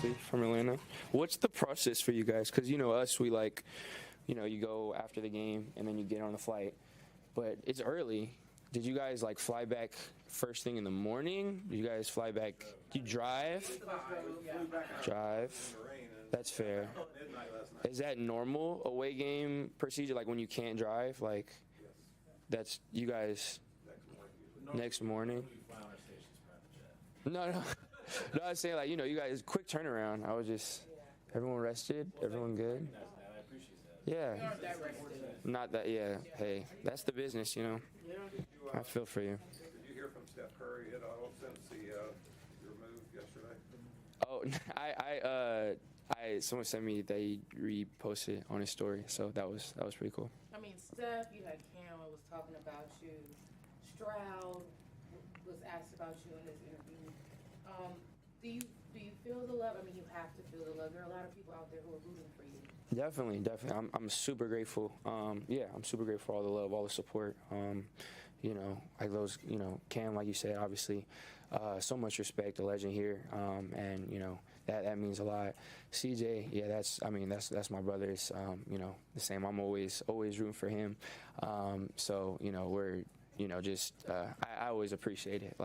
actually, from Atlanta. What's the process for you guys? Because, us, we you go after the game and then you get on the flight. But it's early. Did you guys, fly back first thing in the morning? Did you guys fly back? Do you drive? Drive. That's fair. Is that normal away game procedure? Like when you can't drive? That's you guys next morning? No. No, I was saying, you guys, quick turnaround. I was just, everyone rested? Everyone good? Yeah. Not that, yeah. Hey, that's the business, I feel for you. Did you hear from Steph Curry at all since your move yesterday? Oh, someone sent me that he reposted on his story, so that was pretty cool. I mean, Steph, you had Cam was talking about you. Stroud was asked about you in this interview. Do you feel the love? I mean, you have to feel the love. There are a lot of people out there who are rooting for you. Definitely. I'm super grateful. I'm super grateful for all the love, all the support. Those, Cam, like you said, obviously, so much respect, the legend here, and that means a lot. CJ, yeah, that's my brother. It's the same. I'm always rooting for him. So we're. I always appreciate it.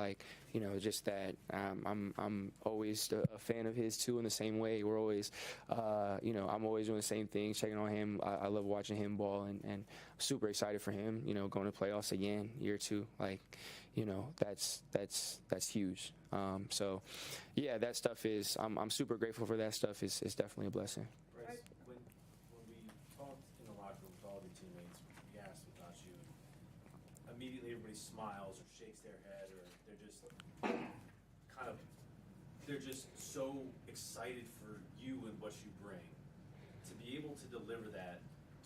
Just that I'm always a fan of his too. In the same way, we're always, I'm always doing the same thing, checking on him. I love watching him ball, and super excited for him. Going to playoffs again, year two. That's huge. So, yeah, that stuff is. I'm super grateful for that stuff. It's definitely a blessing. Bryce, when we talked in the locker room with all of your teammates, we asked about you. Immediately everybody smiles or shakes their head, or they're just so excited for you and what you bring. To be able to deliver that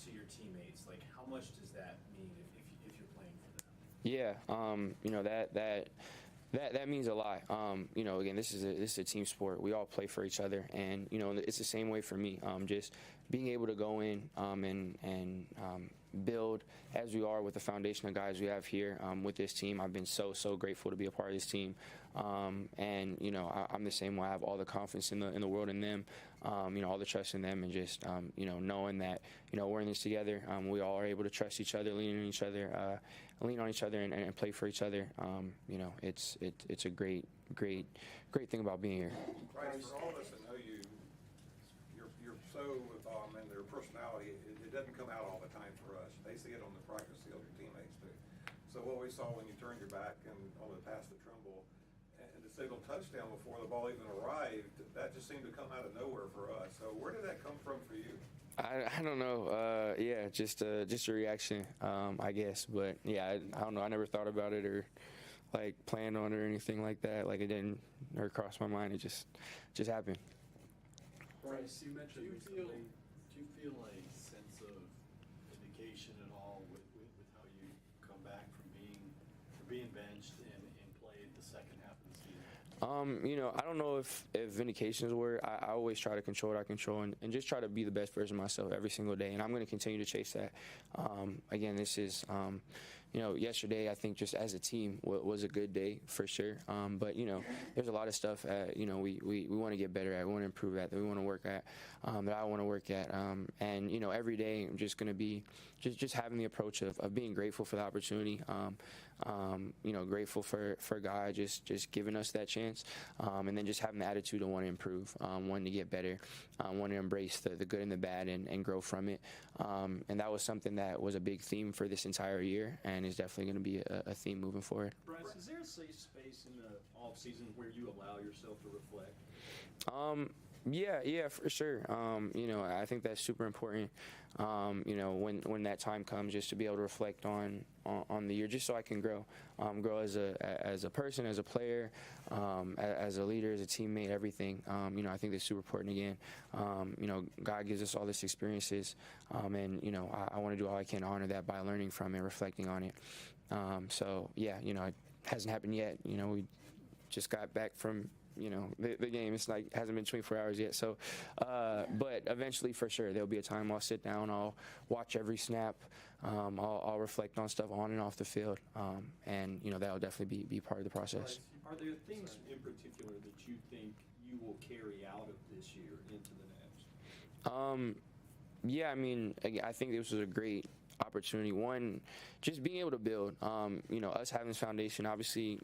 to your teammates, how much does that mean if you're playing for them? Yeah, that means a lot. Again, this is a team sport. We all play for each other, and it's the same way for me. Just being able to go in and build as we are with the foundation of guys we have here with this team. I've been so grateful to be a part of this team, and I'm the same way. I have all the confidence in the world in them, all the trust in them, and just knowing that we're in this together. We all are able to trust each other, lean on each other, and play for each other. It's a great thing about being here. Right, for all of us that know you, you're so and their personality, it doesn't come out all the time for us. They see it on the practice field, your teammates do. So what we saw when you turned your back and on the pass to Trimble and the signal touchdown before the ball even arrived, that just seemed to come out of nowhere for us. So where did that come from for you? I don't know. Just a reaction, I guess. But yeah, I don't know. I never thought about it or planned on it or anything like that. It didn't or cross my mind. It just happened. Bryce, you mentioned recently. Do you feel a sense of vindication at all with how you come back from being benched and played the second half of the season? I don't know if vindication is a word. I always try to control what I control and just try to be the best version of myself every single day. And I'm going to continue to chase that. Again, this is, yesterday I think just as a team was a good day for sure. But, there's a lot of stuff, we want to get better at, we want to improve at, that we want to work at, that I want to work at. And, every day I'm just going to be just having the approach of being grateful for the opportunity. Grateful for God just giving us that chance, and then just having the attitude to want to improve, wanting to get better, want to embrace the good and the bad and grow from it. And that was something that was a big theme for this entire year, and is definitely going to be a theme moving forward. Bryce, is there a safe space in the off season where you allow yourself to reflect? Yeah, for sure. I think that's super important. When that time comes, just to be able to reflect on the year, just so I can grow as a person, as a player, as a leader, as a teammate, everything. I think that's super important. Again, God gives us all these experiences, and I want to do all I can to honor that by learning from it, reflecting on it. It hasn't happened yet. We just got back from the game. It's hasn't been 24 hours yet. So, but eventually, for sure, there'll be a time I'll sit down, I'll watch every snap, I'll reflect on stuff on and off the field, and that'll definitely be part of the process. Are there things in particular that you think you will carry out of this year into the next? Yeah, I mean, I think this was a great opportunity. One, just being able to build. Us having this foundation, obviously,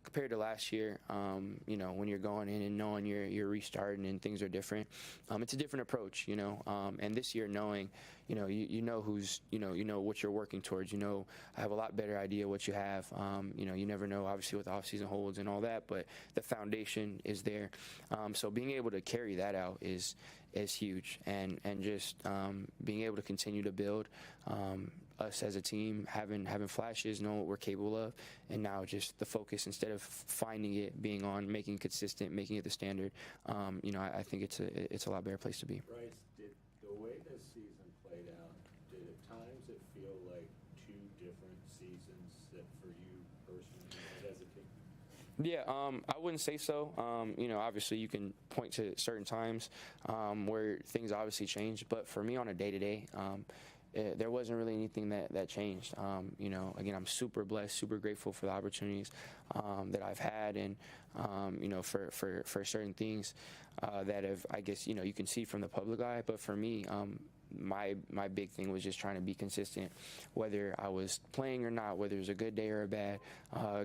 compared to last year, when you're going in and knowing you're restarting and things are different, it's a different approach, and this year knowing, you know who's, you know what you're working towards. I have a lot better idea what you have. You never know, obviously, what the offseason holds and all that, but the foundation is there. So being able to carry that out is huge, and just being able to continue to build, us as a team, having flashes, knowing what we're capable of, and now just the focus, instead of finding it, being on, making it consistent, making it the standard. I think it's a lot better place to be. Bryce, did the way this season played out, did at times it feel like two different seasons that for you personally as a team? Yeah, I wouldn't say so. Obviously you can point to certain times where things obviously changed, but for me on a day-to-day, there wasn't really anything that changed. Again, I'm super blessed, super grateful for the opportunities that I've had, and for certain things that have, I guess, you can see from the public eye. But for me, my big thing was just trying to be consistent, whether I was playing or not, whether it was a good day or a bad,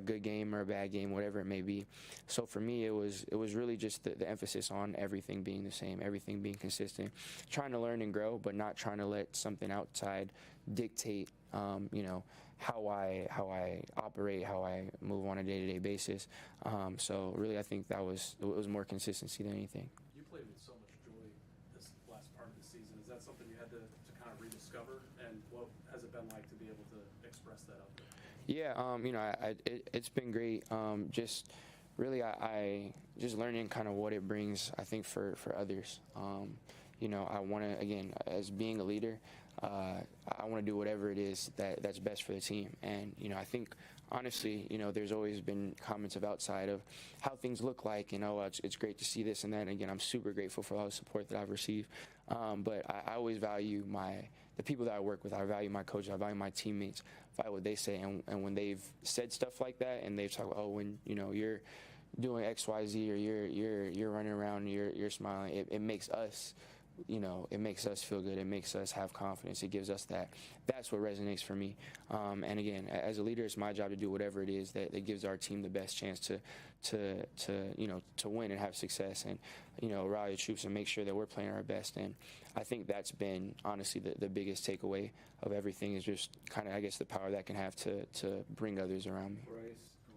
good game or a bad game, whatever it may be. So for me, it was really just the emphasis on everything being the same, everything being consistent, trying to learn and grow, but not trying to let something outside dictate, how I operate, how I move on a day-to-day basis. So really, I think it was more consistency than anything. You played with so much joy this last part of the season. Is that something you had to kind of rediscover? And what has it been like to be able to express that out there? Yeah, it's been great. Just really, I just learning kind of what it brings, I think, for others. I want to, again, as being a leader, I want to do whatever it is that's best for the team. And, I think, honestly, there's always been comments of outside of how things look like, it's great to see this and that. And again, I'm super grateful for all the support that I've received. But I always value the people that I work with. I value my coaches. I value my teammates. Value what they say. And when they've said stuff like that, and they've talked, when you're doing X, Y, Z, or you're running around, you're smiling, it makes us. It makes us feel good. It makes us have confidence. It gives us that. That's what resonates for me. And again, as a leader, it's my job to do whatever it is that gives our team the best chance to win and have success, and rally the troops and make sure that we're playing our best. And I think that's been honestly the biggest takeaway of everything, is just kind of, I guess, the power that can have to bring others around me. Bryce,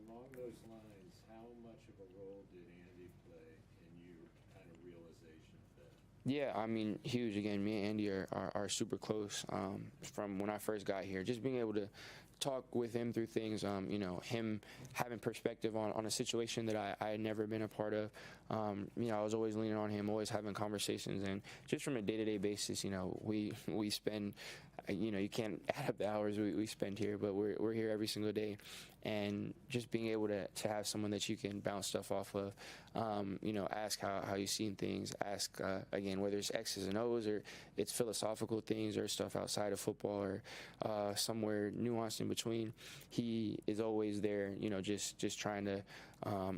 along those lines, how much of a role did Andy play in your kind of realization of that? Yeah, I mean, huge. Again, me and Andy are super close from when I first got here. Just being able to talk with him through things, him having perspective on a situation that I had never been a part of. I was always leaning on him, always having conversations, and just from a day-to-day basis, we spend, you can't add up the hours we spend here, but we're here every single day. And just being able to have someone that you can bounce stuff off of, ask how you've seen things, ask, again, whether it's X's and O's or it's philosophical things or stuff outside of football or somewhere nuanced in between. He is always there, just trying to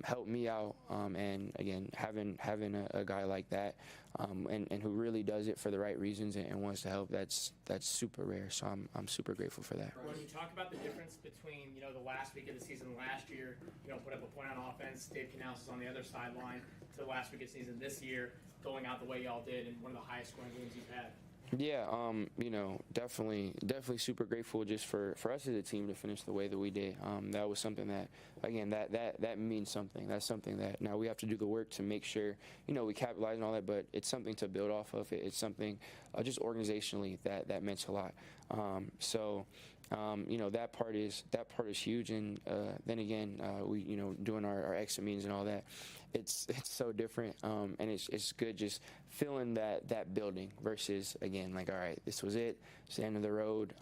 help me out. And again, having a guy like that and who really does it for the right reasons and wants to help, that's super rare. So I'm super grateful for that. When you talk about the difference between, the last week of the season last year, put up a point on offense, Dave Canales is on the other sideline, to the last week of the season this year, going out the way y'all did in one of the highest scoring games you've had. Yeah, definitely super grateful just for us as a team to finish the way that we did. That was something that, again, that means something. That's something that now we have to do the work to make sure, we capitalize on all that, but it's something to build off of. It's something just organizationally that meant a lot. That part is huge. And then again, we, doing our exit meetings and all that, it's so different. And it's good just feeling that building versus, again, like, all right, this was it. It's the end of the road.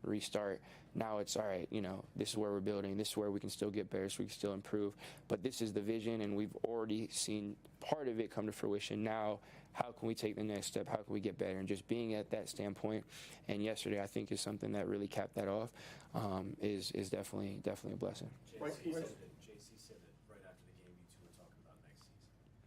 Restart. Now it's all right. This is where we're building. This is where we can still get better, so we can still improve. But this is the vision, and we've already seen part of it come to fruition. Now, how can we take the next step? How can we get better? And just being at that standpoint, and yesterday I think is something that really capped that off, is definitely a blessing. JC said that right after the game, you two were talking about next season.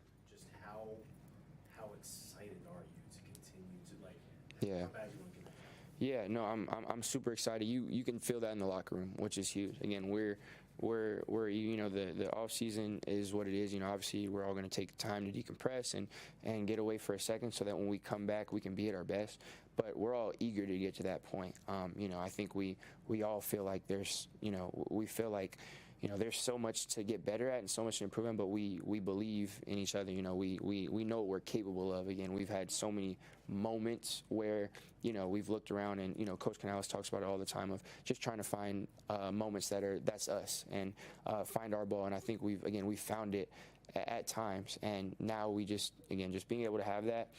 excited are you to continue to like? Yeah. How bad you want to get? Yeah, no, I'm super excited. You can feel that in the locker room, which is huge. Again, we're you know, the off season is what it is. You know, obviously we're all going to take time to decompress and get away for a second, so that when we come back we can be at our best. But we're all eager to get to that point. You know, I think we all feel like there's, you know, we feel like, you know, there's so much to get better at and so much to improve on, but we believe in each other. You know, we know what we're capable of. Again, we've had so many moments where, you know, we've looked around and, you know, Coach Canales talks about it all the time, of just trying to find moments that's us and find our ball. And I think we found it at times, and now we just being able to have that,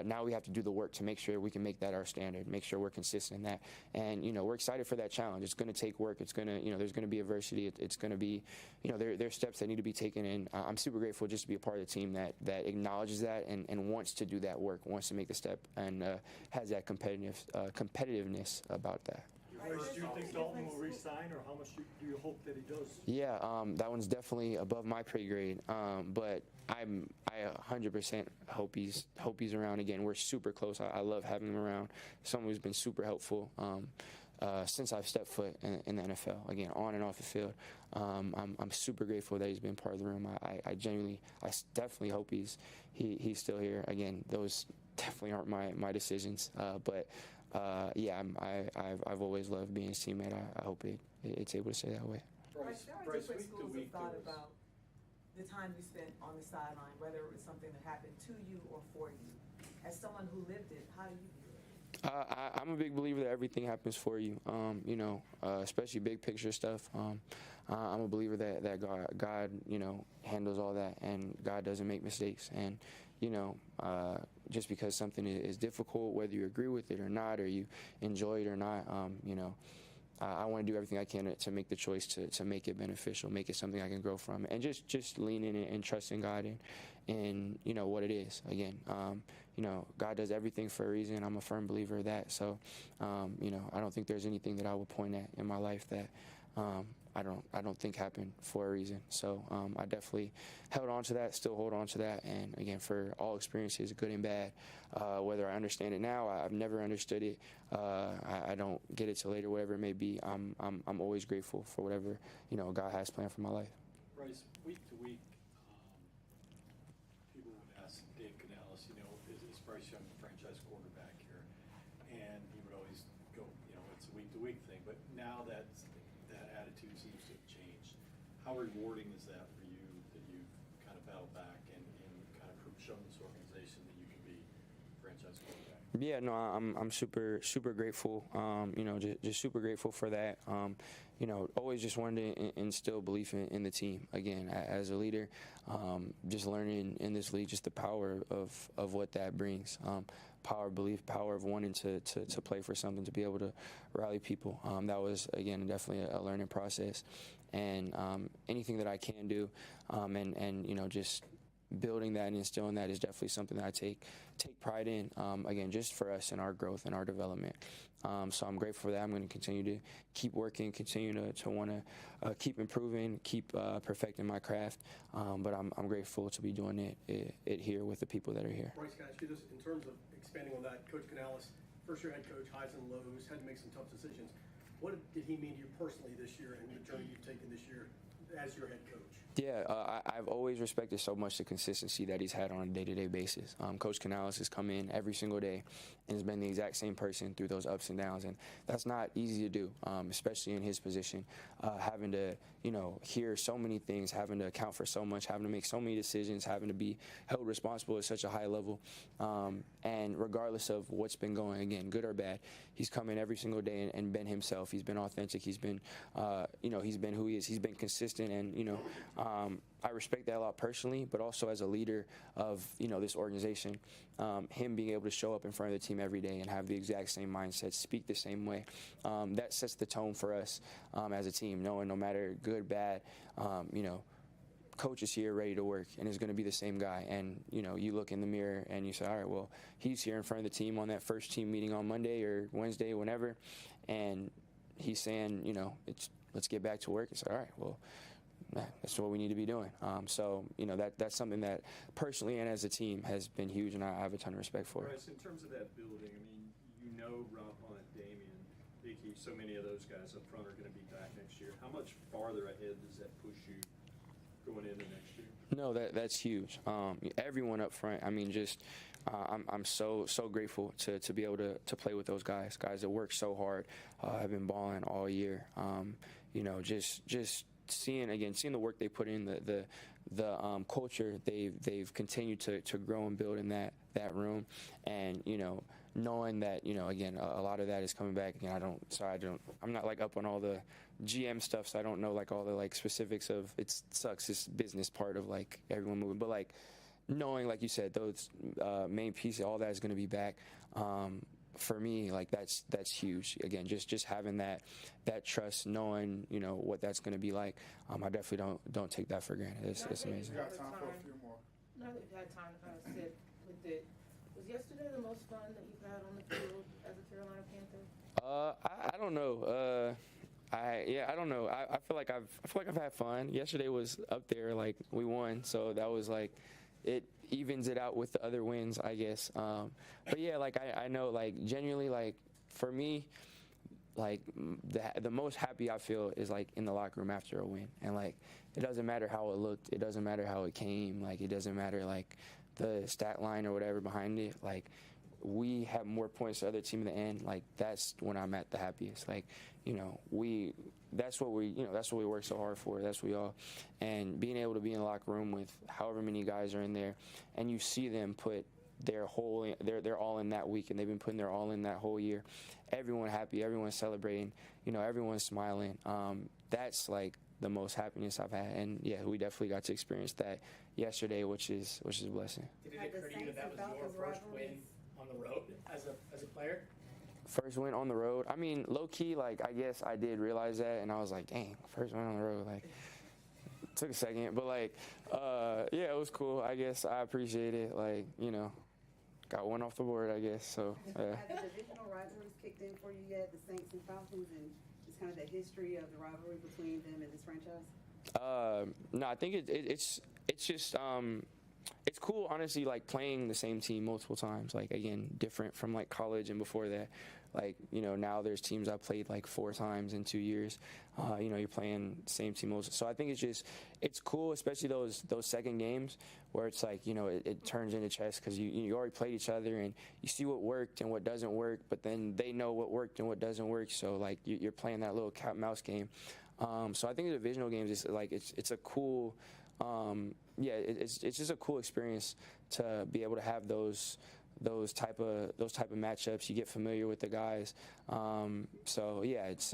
now we have to do the work to make sure we can make that our standard, make sure we're consistent in that. And, you know, we're excited for that challenge. It's going to take work. It's going to, you know, there's going to be adversity. It's going to be, you know, there's steps that need to be taken, and I'm super grateful just to be a part of the team that acknowledges that and wants to do that work, wants to make the step, and has that competitiveness about that. Do you think Dalton will resign, or how much do you hope that he does? Yeah, that one's definitely above my pay grade. But I 100% hope he's around again. We're super close. I love having him around. Someone who's been super helpful since I've stepped foot in the NFL. Again, on and off the field. I'm super grateful that he's been part of the room. I definitely hope he's still here. Again, those definitely aren't my decisions. But yeah, I've always loved being his teammate. I hope it's able to stay that way. Bryce, There are Bryce, different week to schools of week, thought there was- about the time you spent on the sideline, whether it was something that happened to you or for you. As someone who lived it, how do you view it? I'm a big believer that everything happens for you. You know, especially big picture stuff. I'm a believer that God, you know, handles all that, and God doesn't make mistakes. And, you know, just because something is difficult, whether you agree with it or not, or you enjoy it or not, you know, I want to do everything I can to make the choice to make it beneficial, make it something I can grow from, and just lean in and trust in God and you know what it is. Again, you know, God does everything for a reason. I'm a firm believer of that. So, you know, I don't think there's anything that I would point at in my life that I don't think happened for a reason. So I definitely held on to that, still hold on to that, and again, for all experiences, good and bad, whether I understand it now, I've never understood it, I don't get it till later, whatever it may be. I'm always grateful for whatever, you know, God has planned for my life. Bryce, week to week, people would ask Dave Canales, you know, is Bryce Young the franchise quarterback here? And he would always go, you know, it's a week to week thing. But now that attitude seems to have changed. How rewarding is that for you, that you've kind of battled back and kind of shown this organization that you can be franchise quarterback? Yeah, no, I'm super grateful. You know, just super grateful for that. You know, always just wanted to instill belief in the team. Again, as a leader, just learning in this league just the power of what that brings. Power of belief, power of wanting to play for something, to be able to rally people. That was, again, definitely a learning process. And anything that I can do, and you know, just building that and instilling that is definitely something that I take pride in, again, just for us and our growth and our development. So I'm grateful for that. I'm going to continue to keep working, continue to want to keep improving, keep perfecting my craft. But I'm grateful to be doing it here with the people that are here. Bryce, can I ask you this, in terms of expanding on that, Coach Canales, first year head coach, highs and lows, had to make some tough decisions. What did he mean to you personally this year and the journey you've taken this year as your head coach? Yeah, I've always respected so much the consistency that he's had on a day-to-day basis. Coach Canales has come in every single day and has been the exact same person through those ups and downs, and that's not easy to do, especially in his position, having to, you know, hear so many things, having to account for so much, having to make so many decisions, having to be held responsible at such a high level, and regardless of what's been going, again, good or bad, he's come in every single day and been himself. He's been authentic. He's been, you know, he's been who he is. He's been consistent, and, you know, I respect that a lot personally, but also as a leader of, you know, this organization, him being able to show up in front of the team every day and have the exact same mindset, speak the same way, that sets the tone for us as a team, knowing no matter good, bad, you know, coach is here ready to work and is going to be the same guy. And, you know, you look in the mirror and you say, all right, well, he's here in front of the team on that first team meeting on Monday or Wednesday, whenever, and he's saying, you know, let's get back to work. It's all right, well, that's what we need to be doing. So that's something that personally and as a team has been huge, and I have a ton of respect for. Bryce, in terms of that building, I mean, Rampon and Damian, Vicky, so many of those guys up front are going to be back next year. How much farther ahead does that push you going into next year? No, that's huge. Everyone up front. I mean, just I'm so grateful to be able to play with those guys that work so hard, have been balling all year. Just seeing the work they put in, the culture they've continued to grow and build in that room, and knowing that again a lot of that is coming back. Again, I'm not like up on all the GM stuff, so I don't know like all the like specifics of it. Sucks, this business part of like everyone moving, but like knowing, like you said, those main pieces, all that is going to be back. For me, like that's huge. Again, just having that trust, knowing what that's going to be like. I definitely don't take that for granted. It's amazing. We got time for a few more. Now that you've had time to kind of sit with it, was yesterday the most fun that you've had on the field as a Carolina Panther? I don't know. I don't know. I feel like I've had fun. Yesterday was up there. Like we won, so that was like it evens it out with the other wins, I guess. But yeah, like I know, like genuinely, like for me, like the most happy I feel is like in the locker room after a win, and like it doesn't matter how it looked, it doesn't matter how it came, like it doesn't matter like the stat line or whatever behind it, like we have more points than the other team in the end. Like that's when I'm at the happiest. Like that's what we work so hard for. That's what we all, and being able to be in the locker room with however many guys are in there, and you see them put they're all in that week, and they've been putting their all in that whole year. Everyone happy, everyone's celebrating, everyone's smiling. That's like the most happiness I've had, and yeah, we definitely got to experience that yesterday, which is a blessing. Did it occur to you that was your first win on the road as a player? First win on the road. I mean, low key, like I guess I did realize that, and I was like, dang, first win on the road, like. Took a second, but like, yeah, it was cool. I guess I appreciate it. Like, got one off the board, I guess. So, Have the divisional rivalries kicked in for you yet? The Saints and Falcons, and just kind of the history of the rivalry between them and this franchise. No, I think it's just it's cool, honestly. Like playing the same team multiple times. Like again, different from like college and before that. Like now there's teams I played like 4 times in 2 years. You're playing the same team most. So I think it's cool, especially those second games where it's like it turns into chess because you already played each other and you see what worked and what doesn't work, but then they know what worked and what doesn't work. So like you're playing that little cat and mouse game. So I think the divisional games is like it's a cool. It's just a cool experience to be able to have those type of matchups. You get familiar with the guys. So yeah, it's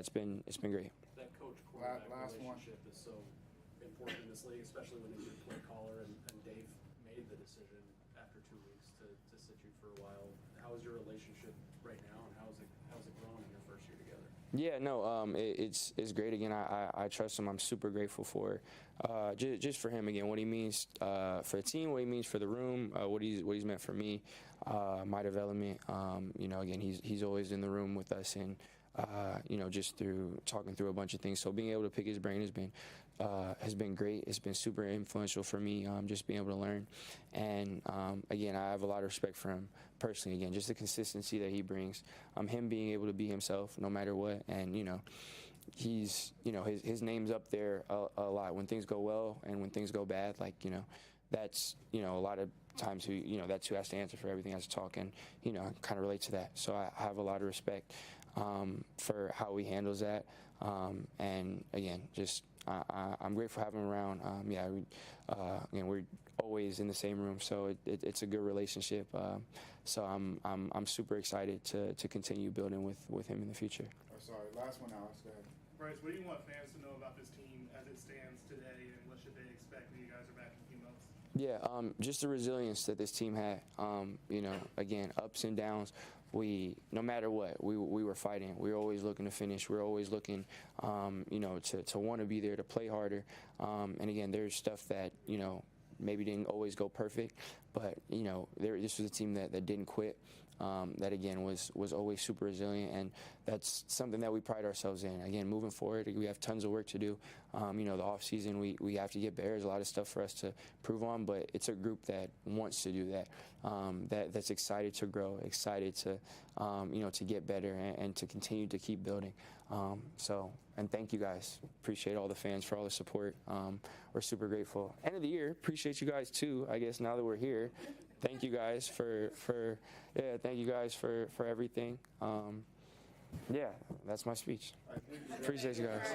been great. That coach quarterback Last one. relationship is so important in this league, especially when he's your play caller, and Dave made the decision after 2 weeks to sit you for a while. How is your relationship right now, and how's it grown in your first year together? Yeah, no, it's great. Again, I trust him. I'm super grateful for just for him, again, what he means for the team, what he means for the room, what he's meant for me, my development. Again, he's always in the room with us, and just through talking through a bunch of things. So being able to pick his brain has been great. It's been super influential for me, just being able to learn. And again, I have a lot of respect for him personally. Again, just the consistency that he brings, him being able to be himself no matter what. And he's his name's up there a lot when things go well and when things go bad. Like that's a lot of times that's who has to answer for everything, has to talk, and I kind of relate to that. So I have a lot of respect for how he handles that. And again, just I'm grateful to have him around. We're always in the same room, so it's a good relationship. So I'm super excited to continue building with him in the future. Oh, sorry, last one, Alex. Go ahead. Bryce, what do you want fans to know about this team as it stands today, and what should they expect when you guys are back in a few months? Yeah, just the resilience that this team had. Again, ups and downs. No matter what, we were fighting. We were always looking to finish. We were always looking, to want to be there, to play harder. And again, there's stuff that maybe didn't always go perfect, but this was a team that didn't quit, that again was always super resilient, and that's something that we pride ourselves in. Again, moving forward, we have tons of work to do. The off season we have to get better. There's a lot of stuff for us to prove on, but it's a group that wants to do that. That's excited to grow, excited to to get better and to continue to keep building. And thank you guys. Appreciate all the fans for all the support. We're super grateful. End of the year, appreciate you guys too. I guess now that we're here, thank you guys thank you guys for everything. That's my speech. Appreciate you guys.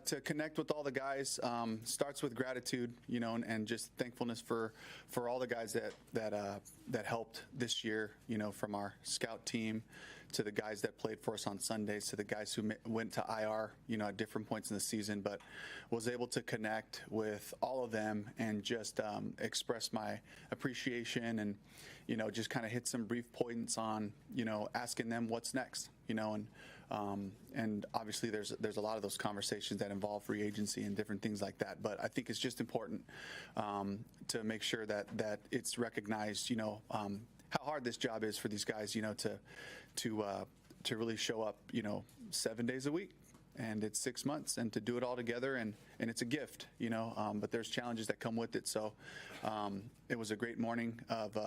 to connect with all the guys starts with gratitude, and just thankfulness for all the guys that helped this year, from our scout team to the guys that played for us on Sundays, to the guys who went to IR, at different points in the season, but was able to connect with all of them and just express my appreciation and, just kind of hit some brief points on, asking them what's next, and obviously there's a lot of those conversations that involve free agency and different things like that. But I think it's just important to make sure that it's recognized, how hard this job is for these guys, to really show up, 7 days a week, and it's 6 months, and to do it all together, and it's a gift, but there's challenges that come with it. So it was a great morning of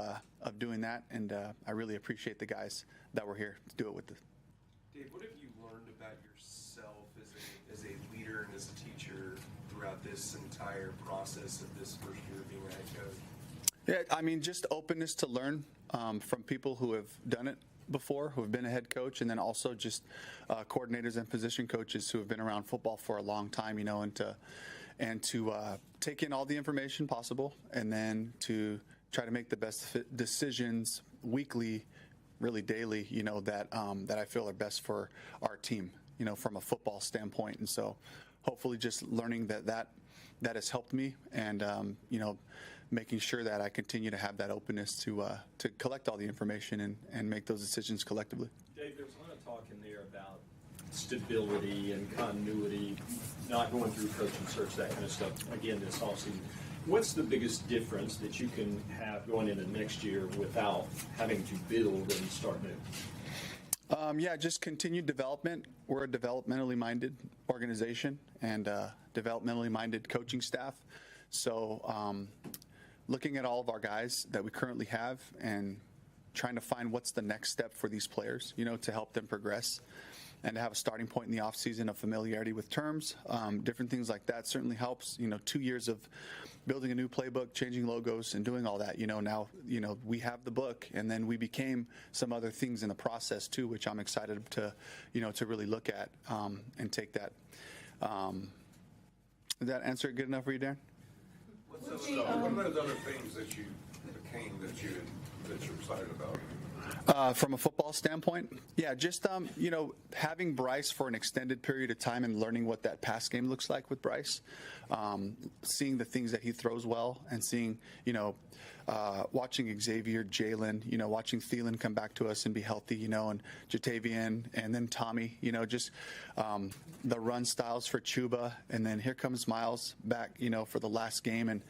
doing that, and I really appreciate the guys that were here to do it with us. Dave, what have you learned about yourself as a leader and as a teacher throughout this entire process of this first year of being a head coach? Yeah, I mean, just openness to learn from people who have done it before, who have been a head coach, and then also just coordinators and position coaches who have been around football for a long time, and to take in all the information possible, and then to try to make the best decisions weekly, really daily, that I feel are best for our team, from a football standpoint. And so hopefully just learning that has helped me, and, making sure that I continue to have that openness to collect all the information and make those decisions collectively. Dave, there's a lot of talk in there about stability and continuity, not going through coaching search, that kind of stuff, again, this offseason. What's the biggest difference that you can have going into next year without having to build and start new? Just continued development. We're a developmentally minded organization and developmentally minded coaching staff. So looking at all of our guys that we currently have and trying to find what's the next step for these players, to help them progress, and to have a starting point in the offseason of familiarity with terms, different things like that certainly helps. 2 years of building a new playbook, changing logos, and doing all that. Now, we have the book, and then we became some other things in the process too, which I'm excited to really look at and take that. Did that answer it good enough for you, Darren? What are those other things that you became that you're excited about? From a football standpoint, just having Bryce for an extended period of time and learning what that pass game looks like with Bryce, seeing the things that he throws well, and seeing, watching Xavier, Jalen, watching Thielen come back to us and be healthy, and Jatavian, and then Tommy, just the run styles for Chuba, and then here comes Miles back, for the last game, and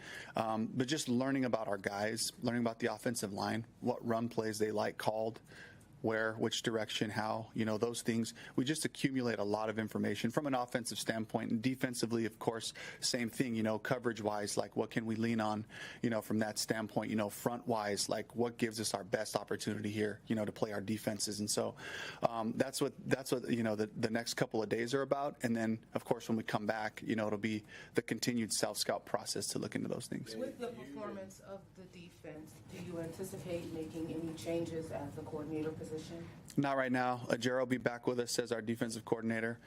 but just learning about our guys, learning about the offensive line, what run plays they like called, where, which direction, how, those things. We just accumulate a lot of information from an offensive standpoint, and defensively, of course, same thing, coverage-wise, like what can we lean on, from that standpoint, front-wise, like what gives us our best opportunity here, to play our defenses. And so that's what the next couple of days are about. And then, of course, when we come back, it'll be the continued self-scout process to look into those things. With the performance of the defense, do you anticipate making any changes at the coordinator position? Not right now. Ajero will be back with us as our defensive coordinator.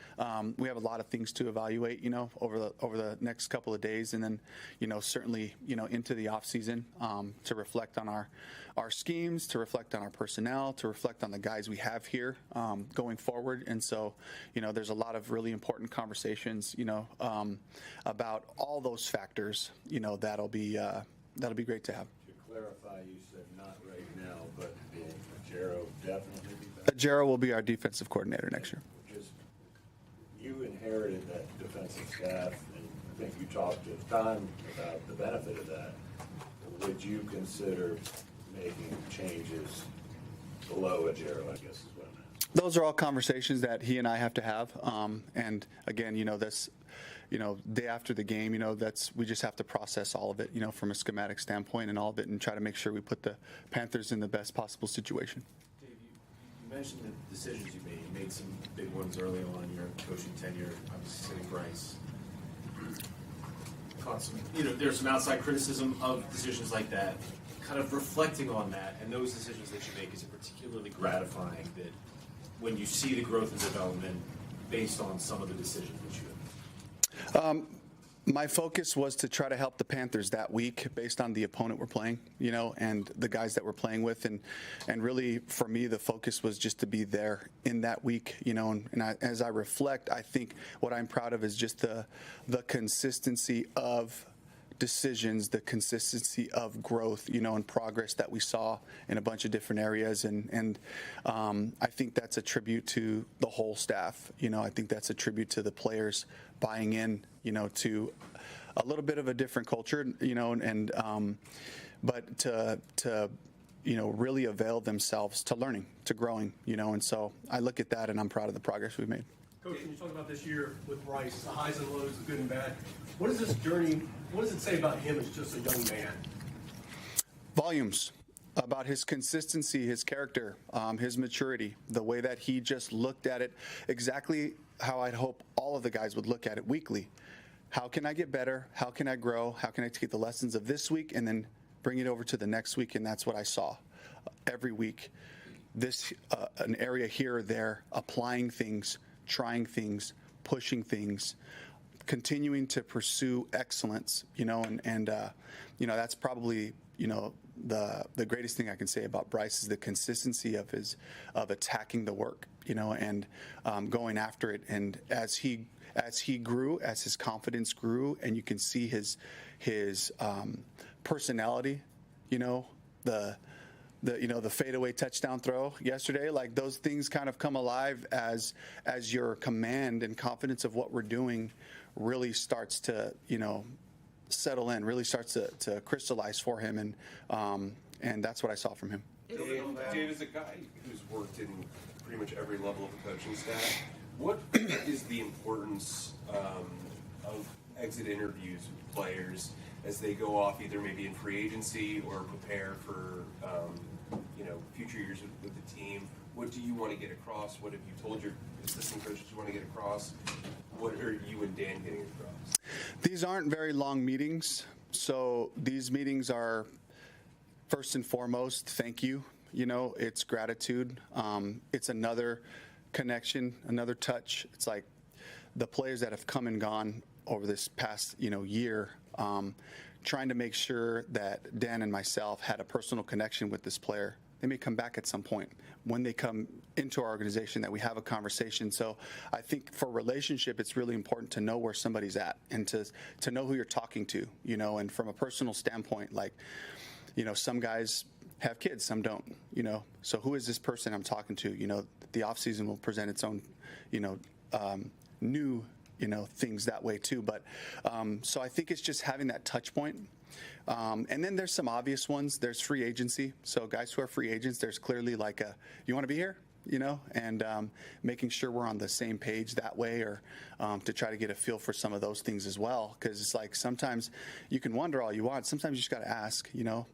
We have a lot of things to evaluate, over the next couple of days, and then, certainly, into the off season, to reflect on our schemes, to reflect on our personnel, to reflect on the guys we have here going forward. And so, there's a lot of really important conversations, about all those factors, that'll be great to have. To clarify, you said not right now, but will Ajero definitely be back? Ajero will be our defensive coordinator next year. You inherited that defensive staff, and I think you talked at the time about the benefit of that. Would you consider making changes below Ajero, I guess is what I'm asking? Those are all conversations that he and I have to have. And again, that's, day after the game, we just have to process all of it, from a schematic standpoint and all of it, and try to make sure we put the Panthers in the best possible situation. Dave, you mentioned the decisions you made. You made some big ones early on in your coaching tenure, obviously sitting Bryce. Caught some, there's some outside criticism of decisions like that. Kind of reflecting on that and those decisions that you make, is it particularly gratifying that when you see the growth and development based on some of the decisions that you have? My focus was to try to help the Panthers that week based on the opponent we're playing, and the guys that we're playing with. And really, for me, the focus was just to be there in that week, as I reflect, I think what I'm proud of is just the consistency of decisions, the consistency of growth, and progress that we saw in a bunch of different areas. And I think that's a tribute to the whole staff. I think that's a tribute to the players buying in, to a little bit of a different culture, but to really avail themselves to learning, to growing, and so I look at that and I'm proud of the progress we've made. Coach, when you talk about this year with Bryce, the highs and lows, the good and bad, what is this journey, what does it say about him as just a young man? Volumes about his consistency, his character, his maturity, the way that he just looked at it, exactly how I'd hope all of the guys would look at it weekly. How can I get better? How can I grow? How can I take the lessons of this week and then bring it over to the next week? And that's what I saw every week. This an area here or there, applying things, trying things, pushing things, continuing to pursue excellence, and that's probably, the greatest thing I can say about Bryce is the consistency of attacking the work, and going after it. And as he grew, as his confidence grew, and you can see his personality, the fadeaway touchdown throw yesterday, like those things kind of come alive as your command and confidence of what we're doing really starts to, settle in, really starts to crystallize for him. And that's what I saw from him. Dave, as a guy who's worked in pretty much every level of the coaching staff, what is the importance of exit interviews with players as they go off either maybe in free agency or prepare for future years with the team? What do you want to get across? What have you told your assistant coaches you want to get across? What are you and Dan getting across? These aren't very long meetings, so these meetings are first and foremost thank you. It's gratitude. It's another connection, another touch. It's like the players that have come and gone over this past year, trying to make sure that Dan and myself had a personal connection with this player. They may come back at some point when they come into our organization, that we have a conversation. So I think for relationship, it's really important to know where somebody's at and to know who you're talking to, and from a personal standpoint, like, some guys have kids, some don't, so who is this person I'm talking to? The off season will present its own, new, things that way too. But so I think it's just having that touch point. And then there's some obvious ones. There's free agency. So guys who are free agents, there's clearly like you want to be here, and making sure we're on the same page that way, or to try to get a feel for some of those things as well. Because it's like sometimes you can wonder all you want. Sometimes you just got to ask,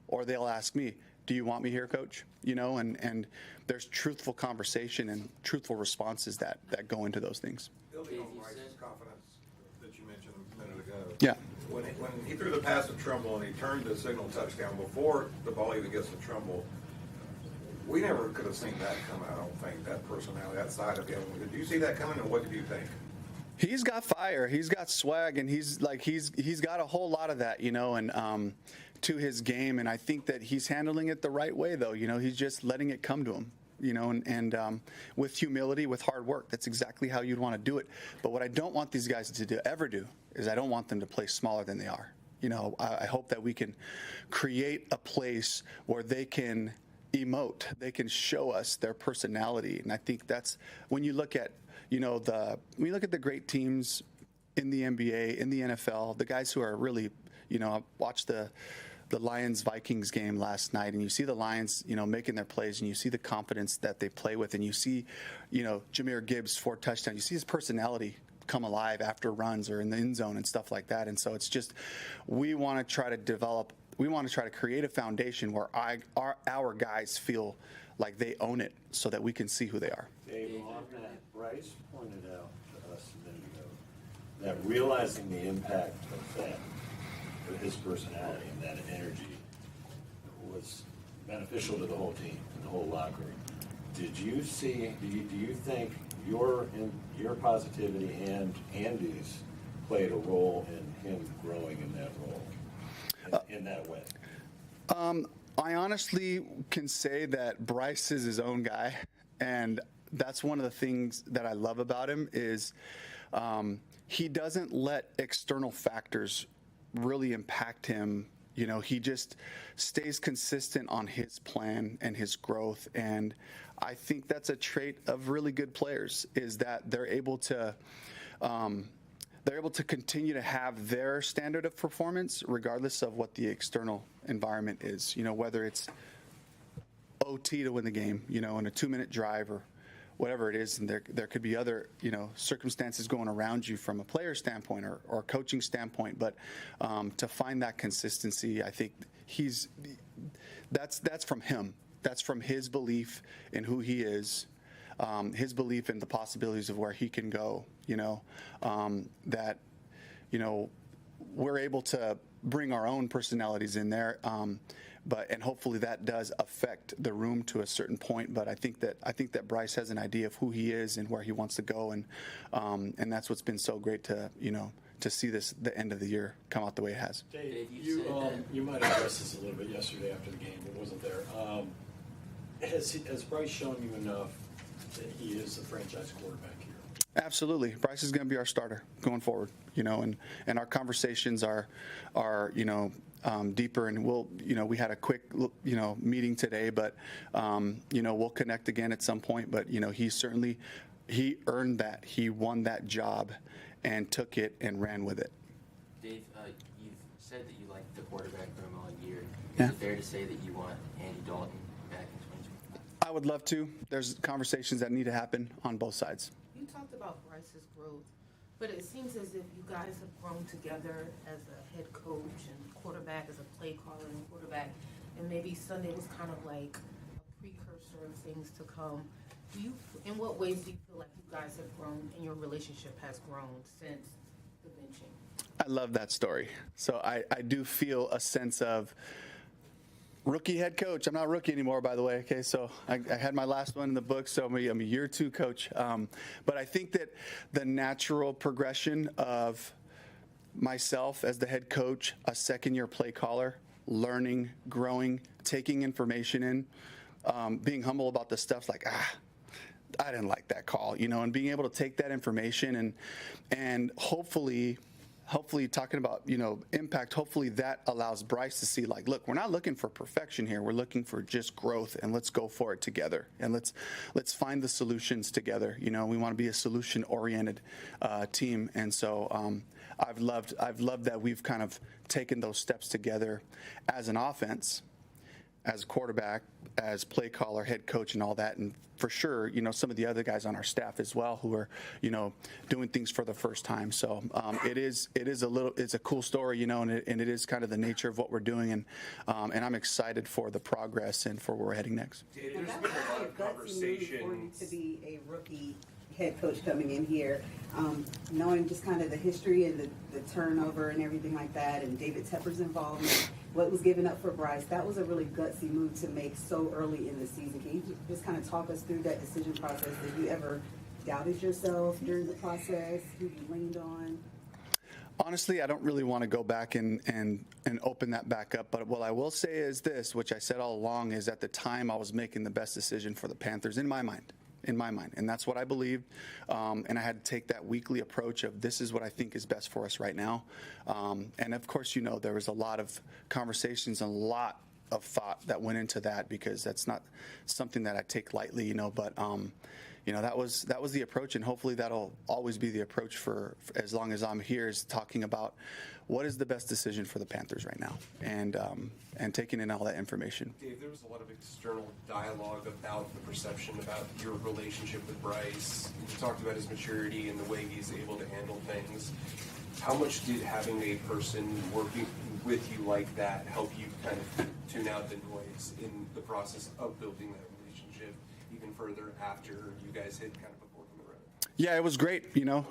or they'll ask me, do you want me here, coach? And there's truthful conversation and truthful responses that go into those things. Building on Bryce's confidence that you mentioned a minute ago. Yeah. When he threw the pass to Trumbull and he turned the signal touchdown before the ball even gets to Trumbull, we never could have seen that come out, I don't think, that personality, that side of him. Did you see that coming, and what did you think? He's got fire, he's got swag, and he's got a whole lot of that, and to his game. And I think that he's handling it the right way, though. He's just letting it come to him. And with humility, with hard work. That's exactly how you'd want to do it. But what I don't want these guys to ever do is I don't want them to play smaller than they are. I hope that we can create a place where they can emote, they can show us their personality. And I think that's when you look at, the great teams in the NBA, in the NFL, the guys who are really, I watched the Lions-Vikings game last night, and you see the Lions, making their plays, and you see the confidence that they play with, and you see, Jahmyr Gibbs 4 touchdowns. You see his personality come alive after runs or in the end zone and stuff like that. And so it's just, we want to try to create a foundation where our guys feel like they own it so that we can see who they are. Dave, on that, Bryce pointed out to us a minute ago that realizing the impact of that, of his personality and that energy, was beneficial to the whole team and the whole locker room. Do you think your positivity and Andy's played a role in him growing in that role, in that way? I honestly can say that Bryce is his own guy, and that's one of the things that I love about him is he doesn't let external factors really impact him. You know, he just stays consistent on his plan and his growth, and I think that's a trait of really good players is that they're able to continue to have their standard of performance regardless of what the external environment is. You know, whether it's OT to win the game, you know, in a 2-minute drive or whatever it is, and there could be other, you know, circumstances going around you from a player standpoint or coaching standpoint, but to find that consistency, I think that's from him. That's from his belief in who he is, his belief in the possibilities of where he can go, you know, that, you know, we're able to bring our own personalities in there, and hopefully that does affect the room to a certain point. But I think that Bryce has an idea of who he is and where he wants to go, and that's what's been so great to, you know, to see the end of the year come out the way it has. Dave, you might have addressed this a little bit yesterday after the game, but wasn't there. Has Bryce shown you enough that he is a franchise quarterback here? Absolutely. Bryce is going to be our starter going forward, you know, and our conversations are you know, deeper, and we had a quick, you know, meeting today, but, you know, we'll connect again at some point, but, you know, he earned that. He won that job and took it and ran with it. Dave, you've said that you like the quarterback room all year. Is Yeah. it fair to say that you want Andy Dalton back in 2025? I would love to. There's conversations that need to happen on both sides. You talked about Bryce's growth, but it seems as if you guys have grown together as a head coach and quarterback, as a play caller and quarterback, and maybe Sunday was kind of like a precursor of things to come. In what ways do you feel like you guys have grown and your relationship has grown since the benching? I love that story. So I do feel a sense of rookie head coach. I'm not a rookie anymore, by the way. Okay, so I had my last one in the book, so I'm a year 2 coach. But I think that the natural progression of myself as the head coach, a second-year play caller, learning, growing, taking information in, being humble about the stuff like, I didn't like that call, you know, and being able to take that information and hopefully talking about, you know, impact, hopefully that allows Bryce to see, like, look, we're not looking for perfection here. We're looking for just growth, and let's go for it together. And let's find the solutions together. You know, we want to be a solution-oriented team. And so I've loved that we've kind of taken those steps together as an offense, as a quarterback, as play caller, head coach, and all that. And for sure, you know, some of the other guys on our staff as well who are, you know, doing things for the first time. So it's a cool story, you know, and it is kind of the nature of what we're doing. And I'm excited for the progress and for where we're heading next. Dave, there's been a lot of conversation. For you to be a rookie head coach coming in here, knowing just kind of the history and the turnover and everything like that, and David Tepper's involvement, what was given up for Bryce, that was a really gutsy move to make so early in the season. Can you just kind of talk us through that decision process? Did you ever doubted yourself during the process? Who you leaned on? Honestly, I don't really want to go back and open that back up. But what I will say is this, which I said all along, is at the time I was making the best decision for the Panthers in my mind. And that's what I believed. And I had to take that weekly approach of this is what I think is best for us right now. And of course, you know, there was a lot of conversations and a lot of thought that went into that because that's not something that I take lightly, you know, but you know, that was the approach, and hopefully that'll always be the approach for as long as I'm here, is talking about what is the best decision for the Panthers right now, and taking in all that information. Dave, there was a lot of external dialogue about the perception about your relationship with Bryce. You talked about his maturity and the way he's able to handle things. How much did having a person working with you like that help you kind of tune out the noise in the process of building that relationship even further after you guys hit kind of a fork in the road? Yeah, it was great, you know,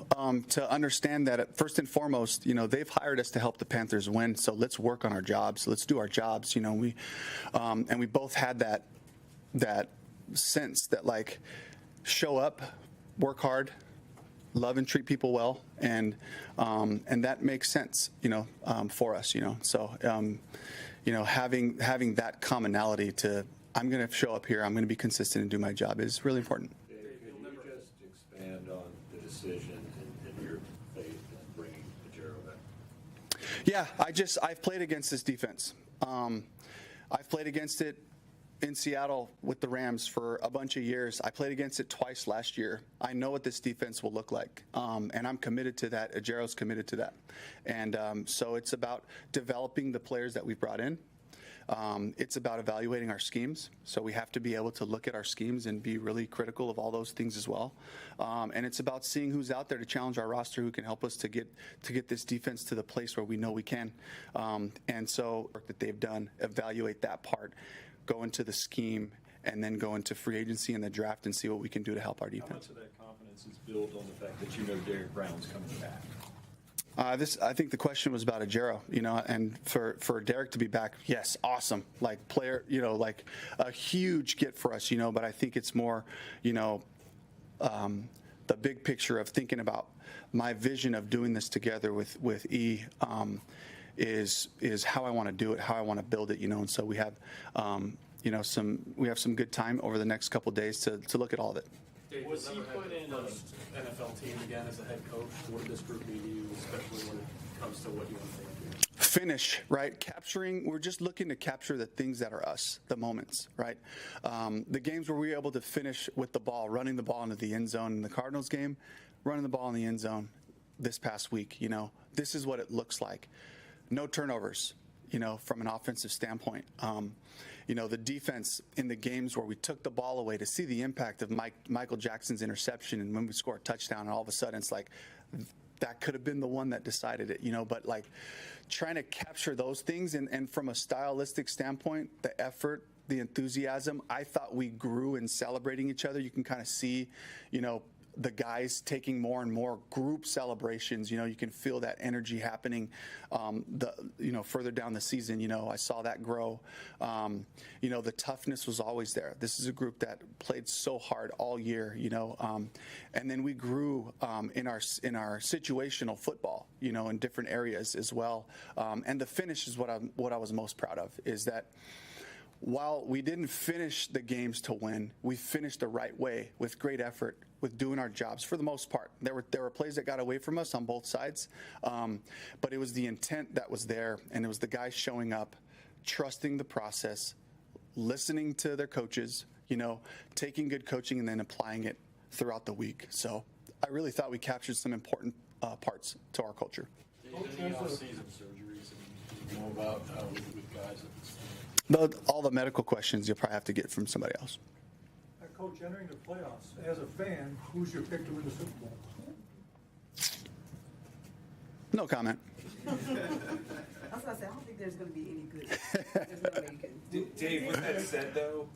to understand that first and foremost, you know, they've hired us to help the Panthers win. So let's work on our jobs. Let's do our jobs. You know, and we both had that sense that, like, show up, work hard, love and treat people well, and that makes sense, for us, So, having that commonality to, I'm going to show up here, I'm going to be consistent and do my job is really important. Dave, could you just expand on the decision and your faith in bringing Pajero back? Yeah, I've played against this defense. I've played against it in Seattle with the Rams for a bunch of years. I played against it twice last year. I know what this defense will look like, and I'm committed to that. Ajero's committed to that. And so it's about developing the players that we've brought in. It's about evaluating our schemes. So we have to be able to look at our schemes and be really critical of all those things as well. And it's about seeing who's out there to challenge our roster, who can help us to get this defense to the place where we know we can. And so work that they've done, evaluate that part, go into the scheme, and then go into free agency and the draft and see what we can do to help our defense. How much of that confidence is built on the fact that you know Derrick Brown's coming back? I think the question was about Ajero, and for Derrick to be back, yes, awesome. Like player, like a huge get for us, but I think it's more, the big picture of thinking about my vision of doing this together with E, is how I want to do it, how I want to build it, and so we have, some good time over the next couple of days to look at all of it. Dave, was he put in an NFL team again as a head coach? What did this group mean to you, especially when it comes to what you want to take? Finish, right? We're just looking to capture the things that are us, the moments, right? The games where we were able to finish with the ball, running the ball into the end zone in the Cardinals game, running the ball in the end zone this past week, this is what it looks like. No turnovers, from an offensive standpoint. The defense in the games where we took the ball away, to see the impact of Michael Jackson's interception, and when we score a touchdown, and all of a sudden it's like, that could have been the one that decided it, but like trying to capture those things, and from a stylistic standpoint, the effort, the enthusiasm, I thought we grew in celebrating each other. You can kind of see, the guys taking more and more group celebrations. You can feel that energy happening. Further down the season, I saw that grow. The toughness was always there. This is a group that played so hard all year. And then we grew in our situational football. In different areas as well. And the finish is what I was most proud of. Is that while we didn't finish the games to win, we finished the right way with great effort, with doing our jobs for the most part. There were plays that got away from us on both sides, but it was the intent that was there, and it was the guys showing up, trusting the process, listening to their coaches, taking good coaching and then applying it throughout the week. So I really thought we captured some important parts to our culture. Any off-season surgeries and more about with guys? All the medical questions you'll probably have to get from somebody else. Coach, entering the playoffs, as a fan, who's your pick to win the Super Bowl? No comment. I was going to say, I don't think there's going to be any good. There's no way you can. Dave, with that said, though,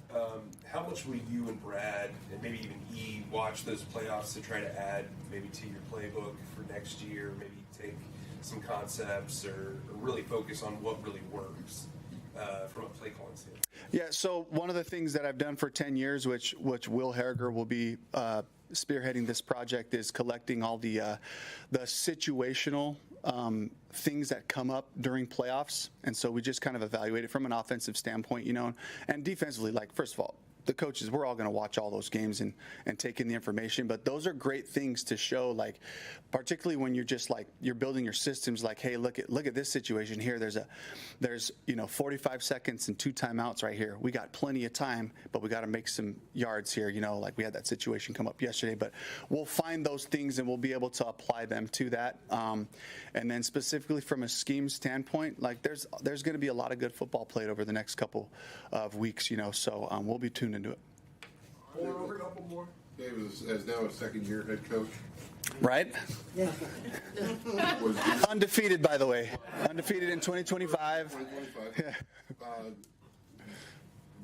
how much will you and Brad, and maybe even E, watch those playoffs to try to add maybe to your playbook for next year, maybe take some concepts or really focus on what really works? From a play calling standpoint. Yeah, so one of the things that I've done for 10 years, which Will Harriger will be spearheading this project, is collecting all the situational things that come up during playoffs. And so we just kind of evaluate it from an offensive standpoint, and defensively, like, first of all, the coaches, we're all going to watch all those games and take in the information. But those are great things to show, like, particularly when you're just like, you're building your systems, like, hey, look at this situation here. There's 45 seconds and 2 timeouts right here. We got plenty of time, but we got to make some yards here. Like we had that situation come up yesterday. But we'll find those things and we'll be able to apply them to that. And then specifically from a scheme standpoint, like there's going to be a lot of good football played over the next couple of weeks. So we'll be tuned into it. A couple more. Dave is now a second-year head coach. Right? Yeah. Undefeated, by the way. Undefeated in 2025. 2025. Yeah.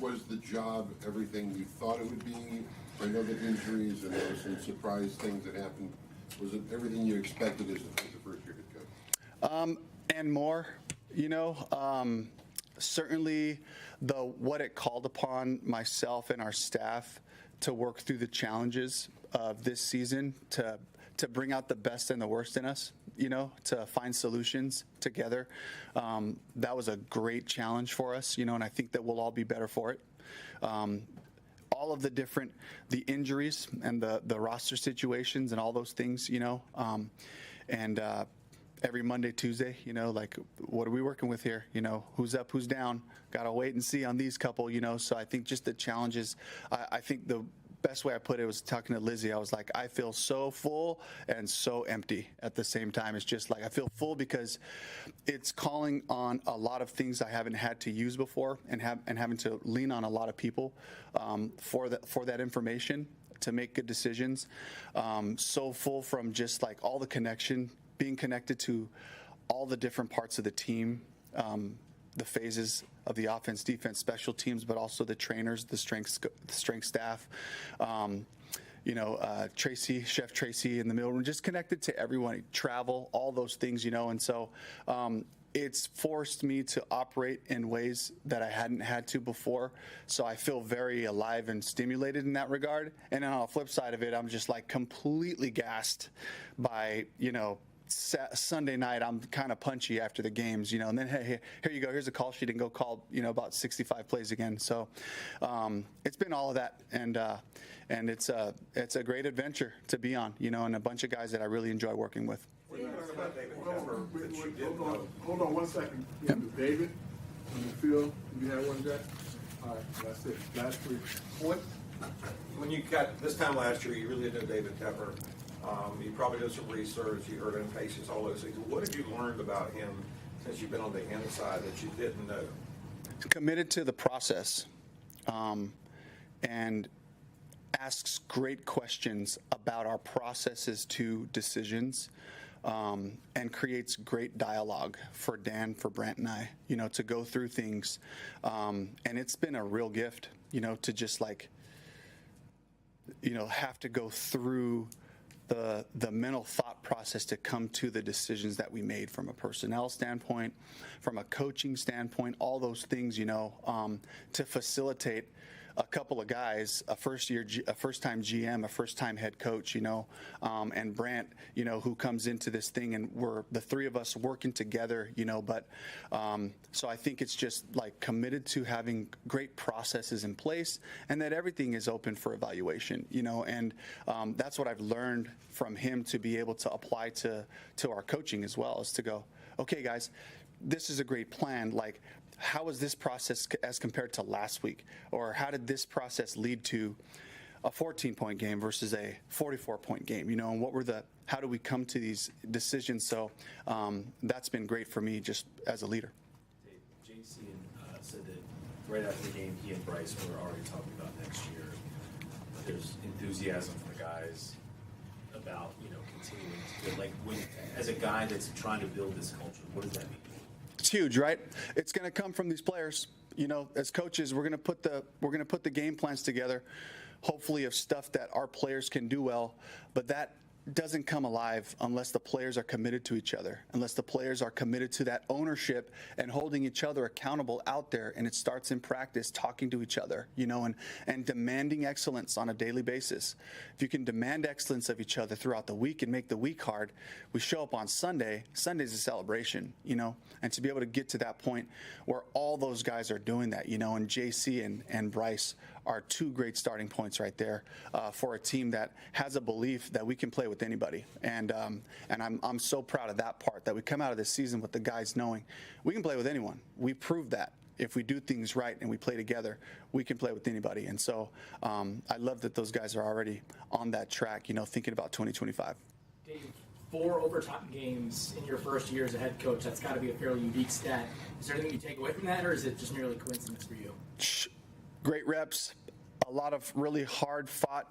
Was the job everything you thought it would be? I know that injuries and there were some surprise things that happened. Was it everything you expected as the first-year head coach? And more. Certainly what it called upon myself and our staff to work through the challenges of this season, to to bring out the best and the worst in us, to find solutions together. That was a great challenge for us, and I think that we'll all be better for it. All of the injuries and the roster situations and all those things, and every Monday, Tuesday, like, what are we working with here? Who's up, who's down? Got to wait and see on these couple, So I think just the challenges, I think the best way I put it was talking to Lizzie. I was like, I feel so full and so empty at the same time. It's just like I feel full because it's calling on a lot of things I haven't had to use before, and having to lean on a lot of people for that information to make good decisions. So full from just like all the being connected to all the different parts of the team, the phases of the offense, defense, special teams, but also the trainers, the strength staff, Tracy, Chef Tracy in the middle room, just connected to everyone, travel, all those things, and so it's forced me to operate in ways that I hadn't had to before. So I feel very alive and stimulated in that regard. And then on the flip side of it, I'm just like completely gassed by, Sunday night. I'm kind of punchy after the games, and then, hey, here you go. Here's a call sheet, and go call, about 65 plays again. So it's been all of that. And it's a great adventure to be on, and a bunch of guys that I really enjoy working with. Hold on 1 second. Yep. David, on the field, you have one, Jack? All right, that's it. Last week. When you got this time last year, you really didn't know David Tepper. You probably did some research. You heard him paces, all those things. What have you learned about him since you've been on the inside that you didn't know? Committed to the process, and asks great questions about our processes to decisions, and creates great dialogue for Dan, for Brant, and I, to go through things. And it's been a real gift, to just like, have to go through the mental thought process to come to the decisions that we made from a personnel standpoint, from a coaching standpoint, all those things, to facilitate a couple of guys, a first-time GM, a first-time head coach, and Brant, who comes into this thing, and we're the three of us working together, but so I think it's just like committed to having great processes in place, and that everything is open for evaluation, and that's what I've learned from him to be able to apply to our coaching as well, is to go, okay, guys, this is a great plan. Like, how was this process as compared to last week? Or how did this process lead to a 14-point game versus a 44-point game? And how do we come to these decisions? So that's been great for me just as a leader. JC said that right after the game, he and Bryce were already talking about next year. There's enthusiasm for the guys about, continuing to build. Like, as a guy that's trying to build this culture, what does that mean? It's huge, right? It's going to come from these players. As coaches, we're going to put the game plans together, hopefully of stuff that our players can do well, but that doesn't come alive unless the players are committed to each other, unless the players are committed to that ownership and holding each other accountable out there. And it starts in practice, talking to each other, and demanding excellence on a daily basis. If you can demand excellence of each other throughout the week and make the week hard, we show up on Sunday. Sunday's a celebration, and to be able to get to that point where all those guys are doing that, and JC and Bryce are two great starting points right there for a team that has a belief that we can play with anybody. And I'm so proud of that part, that we come out of this season with the guys knowing we can play with anyone. We proved that. If we do things right and we play together, we can play with anybody. And so I love that those guys are already on that track, thinking about 2025. Dave, 4 overtime games in your first year as a head coach, that's got to be a fairly unique stat. Is there anything you take away from that, or is it just merely coincidence for you? Great reps, a lot of really hard fought,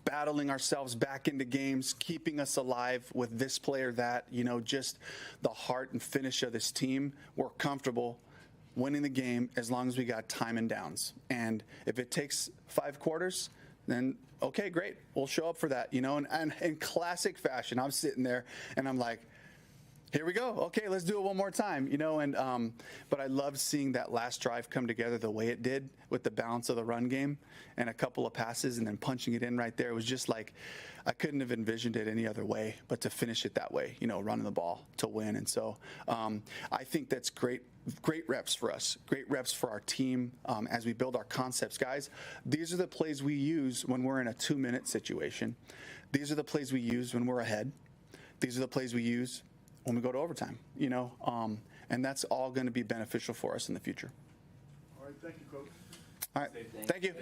battling ourselves back into games, keeping us alive with this player, that, just the heart and finish of this team. We're comfortable winning the game as long as we got time and downs. And if it takes 5 quarters, then okay, great. We'll show up for that, and in classic fashion, I'm sitting there and I'm like, Here we go. Okay, let's do it one more time. But I loved seeing that last drive come together the way it did with the balance of the run game and a couple of passes and then punching it in right there. It was just like I couldn't have envisioned it any other way but to finish it that way, running the ball to win. And so I think that's great reps for us, great reps for our team as we build our concepts. Guys, these are the plays we use when we're in a 2-minute situation. These are the plays we use when we're ahead. These are the plays we use when we go to overtime, and that's all going to be beneficial for us in the future. All right, thank you, Coach. All right, thank you.